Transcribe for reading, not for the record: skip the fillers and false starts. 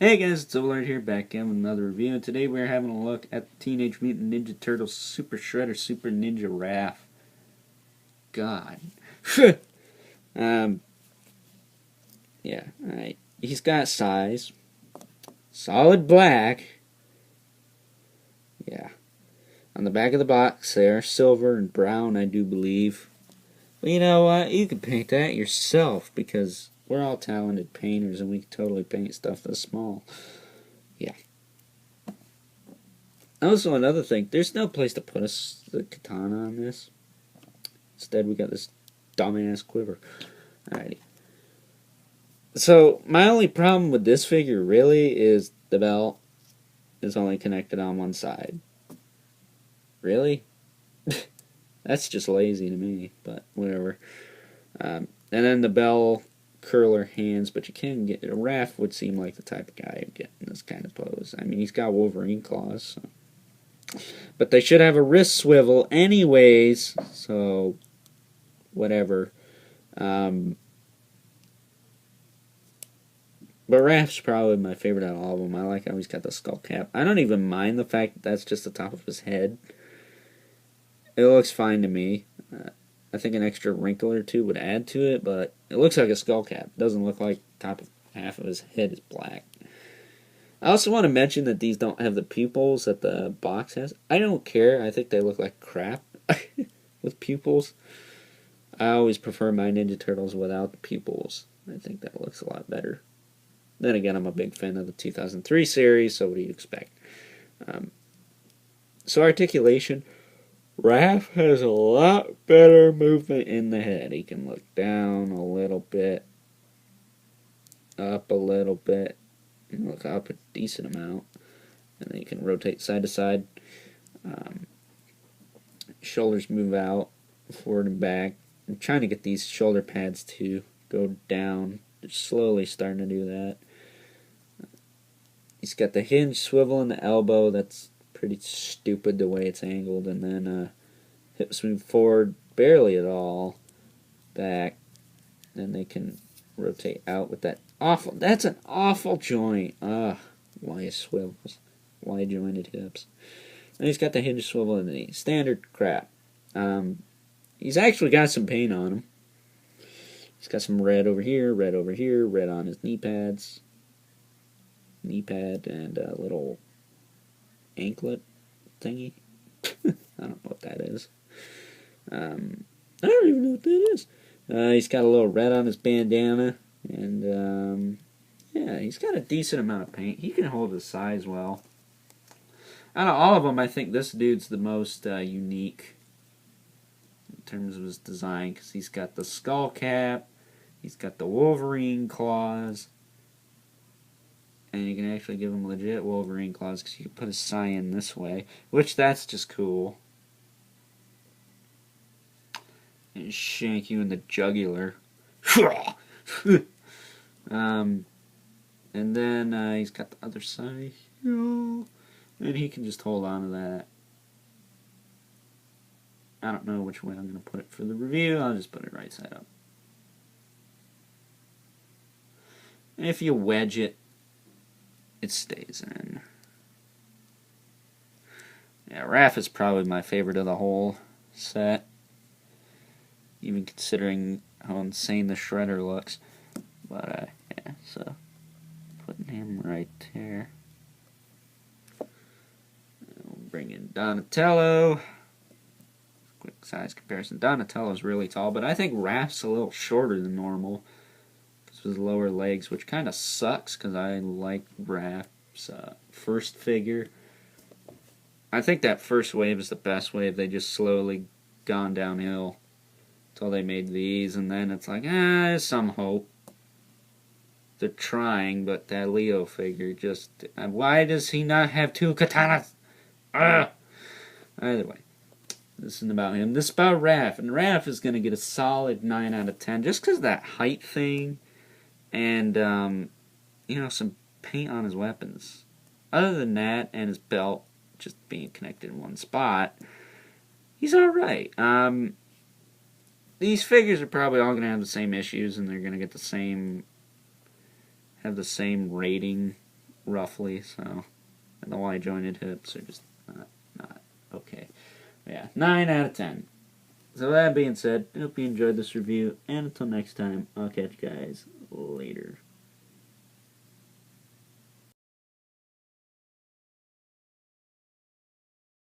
Hey guys, it's Overlord here, back again with another review, and today we're having a look at the Teenage Mutant Ninja Turtles Super Shredder Super Ninja Raph. God. Yeah, alright. He's got size. Solid black. Yeah. On the back of the box there, silver and brown, I do believe. But you know what? You can paint that yourself, because we're all talented painters and we can totally paint stuff this small. Yeah. Also, another thing, there's no place to put the katana on this. Instead, we got this dumbass quiver. Alrighty. So, my only problem with this figure really is the belt is only connected on one side. Really? That's just lazy to me, but whatever. And then the bell curler hands, but you can get Raph would seem like the type of guy who'd get in this kind of pose. I mean, he's got Wolverine claws, so. But they should have a wrist swivel anyways, so whatever. But Raph's probably my favorite out of all of them. I like how he's got the skull cap. I don't even mind the fact that that's just the top of his head. It looks fine to me. I think an extra wrinkle or two would add to it, but it looks like a skull cap. It doesn't look like the top of half of his head is black. I also want to mention that these don't have the pupils that the box has. I don't care. I think they look like crap with pupils. I always prefer my Ninja Turtles without the pupils. I think that looks a lot better. Then again, I'm a big fan of the 2003 series, so what do you expect? So articulation. Raph has a lot better movement in the head. He can look down a little bit, up a little bit, and look up a decent amount. And then you can rotate side to side. Shoulders move out, forward and back. I'm trying to get these shoulder pads to go down. They're slowly starting to do that. He's got the hinge swivel in the elbow. That's pretty stupid the way it's angled, and then hips move forward barely at all, back, and they can rotate out with that awful. That's an awful joint. Why it swivels? Why jointed hips? And he's got the hinge swivel in the standard crap. He's actually got some paint on him. He's got some red over here, red over here, red on his knee pads. Knee pad and a little anklet thingy. I don't know what that is. I don't even know what that is. He's got a little red on his bandana, and yeah, he's got a decent amount of paint. He can hold his size well. Out of all of them, I think this dude's the most unique in terms of his design, because he's got the skull cap, he's got the Wolverine claws. And you can actually give him legit Wolverine claws because you can put his cyan this way, which that's just cool. And shank you in the jugular. And then he's got the other side. And he can just hold on to that. I don't know which way I'm going to put it for the review. I'll just put it right side up. And if you wedge it, it stays in. Yeah, Raph is probably my favorite of the whole set. Even considering how insane the Shredder looks. But, yeah, so putting him right there. We'll bring in Donatello. Quick size comparison. Donatello's really tall, but I think Raph's a little shorter than normal. His lower legs, which kind of sucks because I like Raph's first figure. I think that first wave is the best wave. They just slowly gone downhill until they made these, and then it's like, there's some hope. They're trying, but that Leo figure just... why does he not have 2 katanas? Ugh! Either way, this isn't about him. This is about Raph, and Raph is going to get a solid 9 out of 10, just because of that height thing, and, some paint on his weapons. Other than that, and his belt just being connected in one spot, he's alright. These figures are probably all going to have the same issues, and they're going to get have the same rating, roughly, so, and the Y-jointed hips are just not okay. Yeah, 9 out of 10. So that being said, I hope you enjoyed this review, and until next time, I'll catch you guys later.